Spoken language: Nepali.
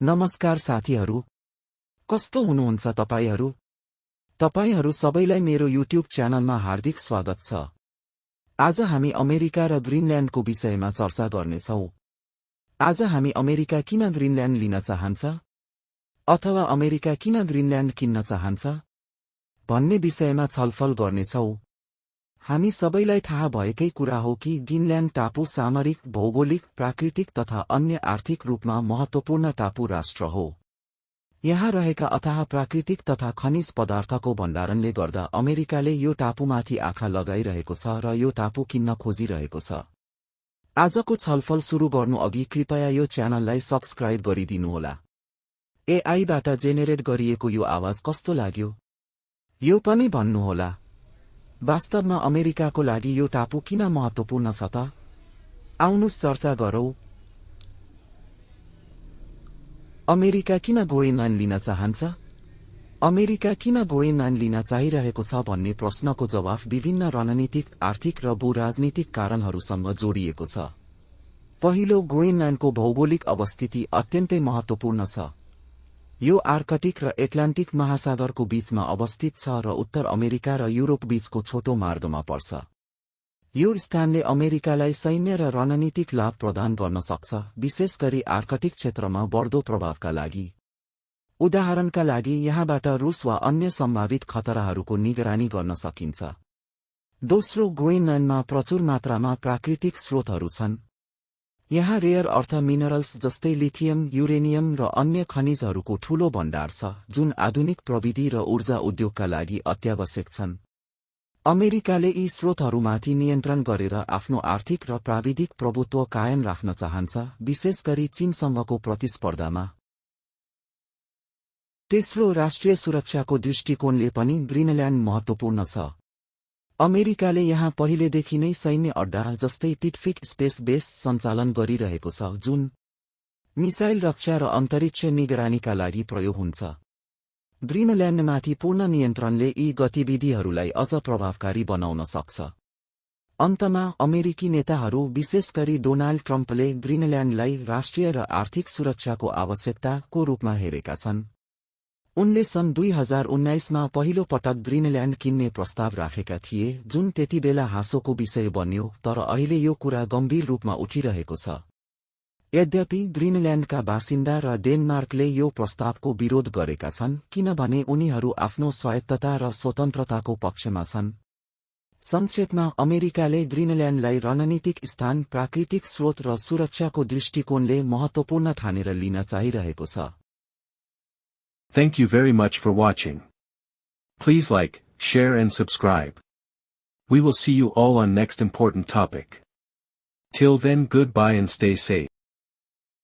नमस्कार साथीहरू, कस्तो हुनुहुन्छ तपाईहरू? तपाईहरू सबैलाई मेरो युट्युब च्यानलमा हार्दिक स्वागत छ। आज हामी अमेरिका र ग्रीनल्यान्डको विषयमा चर्चा गर्नेछौँ। आज हामी अमेरिका किन ग्रीनल्यान्ड लिन चाहन्छ अथवा अमेरिका किन ग्रीनल्यान्ड किन्न चाहन्छ भन्ने विषयमा छलफल गर्नेछौँ। हामी सबैलाई थाहा भएकै कुरा हो कि ग्रीनल्यान्ड टापु सामरिक, भौगोलिक, प्राकृतिक तथा अन्य आर्थिक रूपमा महत्त्वपूर्ण टापु राष्ट्र हो। यहाँ रहेका अथाह प्राकृतिक तथा खनिज पदार्थको भण्डारणले गर्दा अमेरिकाले यो टापुमाथि आँखा लगाइरहेको छ र यो टापु किन्न खोजिरहेको छ। आजको छलफल सुरु गर्नु अघि कृपया यो च्यानललाई सब्स्क्राइब गरिदिनुहोला। एआईबाट जेनेरेट गरिएको यो आवाज कस्तो लाग्यो यो पनि भन्नुहोला। वास्तवमा अमेरिकाको लागि यो टापु किन महत्त्वपूर्ण छ त? आउनुस् चर्चा गरौँ। अमेरिका किन ग्रीनल्यान्ड लिन चाहन्छ? अमेरिका किन ग्रीनल्यान्ड लिन चाहिरहेको छ भन्ने प्रश्नको जवाफ विभिन्न रणनीतिक, आर्थिक र भू-राजनीतिक कारणहरूसँग जोडिएको छ। पहिलो, ग्रीनल्यान्डको भौगोलिक अवस्थिति अत्यन्तै महत्त्वपूर्ण छ। यो आर्कटिक र एटलान्टिक महासागरको बीचमा अवस्थित छ र उत्तर अमेरिका र युरोप बीचको छोटो मार्गमा पर्छ। यो स्थानले अमेरिकालाई सैन्य र रणनीतिक लाभ प्रदान गर्न सक्छ, विशेष गरी आर्कटिक क्षेत्रमा बढ्दो प्रभावका लागि। उदाहरणका लागि यहाँबाट रुस वा अन्य सम्भावित खतराहरूको निगरानी गर्न सकिन्छ। दोस्रो, ग्रीनल्यान्डमा प्रचुर मात्रामा प्राकृतिक स्रोतहरू छन्। यहाँ रेयर अर्थ मिनरल्स जस्तै लिथियम, युरेनियम र अन्य खनिजहरूको ठूलो भण्डार छ, जुन आधुनिक प्रविधि र ऊर्जा उद्योगका लागि अत्यावश्यक छन्। अमेरिकाले यी स्रोतहरूमाथि नियन्त्रण गरेर आफ्नो आर्थिक र प्राविधिक प्रभुत्व कायम राख्न चाहन्छ, विशेष गरी चीनसँगको प्रतिस्पर्धामा। तेस्रो, राष्ट्रिय सुरक्षाको दृष्टिकोणले पनि ग्रीनल्यान्ड महत्त्वपूर्ण छ। अमेरिकाले यहाँ पहिलेदेखि नै सैन्य अड्डा जस्तै पिटफिक स्पेस बेस सञ्चालन गरिरहेको छ, जुन मिसाइल रक्षा र अन्तरिक्ष निगरानीका लागि प्रयोग हुन्छ। ग्रीनल्यान्डमाथि पूर्ण नियन्त्रणले यी गतिविधिहरूलाई अझ प्रभावकारी बनाउन सक्छ। अन्तमा, अमेरिकी नेताहरू, विशेष गरी डोनाल्ड ट्रम्पले ग्रीनल्यान्डलाई राष्ट्रिय र आर्थिक सुरक्षाको आवश्यकताको रूपमा हेरेका छन्। उनले सन् 2019मा पहिलो पटक ग्रीनल्यान्ड किन्ने प्रस्ताव राखेका थिए, जुन त्यतिबेला हाँसोको विषय बन्यो, तर अहिले यो कुरा गम्भीर रूपमा उठिरहेको छ। यद्यपि ग्रीनल्यान्डका बासिन्दा र डेनमार्कले यो प्रस्तावको विरोध गरेका छन्, किनभने उनीहरू आफ्नो स्वायत्तता र स्वतन्त्रताको पक्षमा छन्। संक्षेपमा, अमेरिकाले ग्रीनल्यान्डलाई रणनीतिक स्थान, प्राकृतिक स्रोत र सुरक्षाको दृष्टिकोणले महत्त्वपूर्ण ठानेर लिन चाहिरहेको छ। Thank you very much for watching. Please like, share and subscribe. We will see you all on next important topic. Till then, goodbye and stay safe.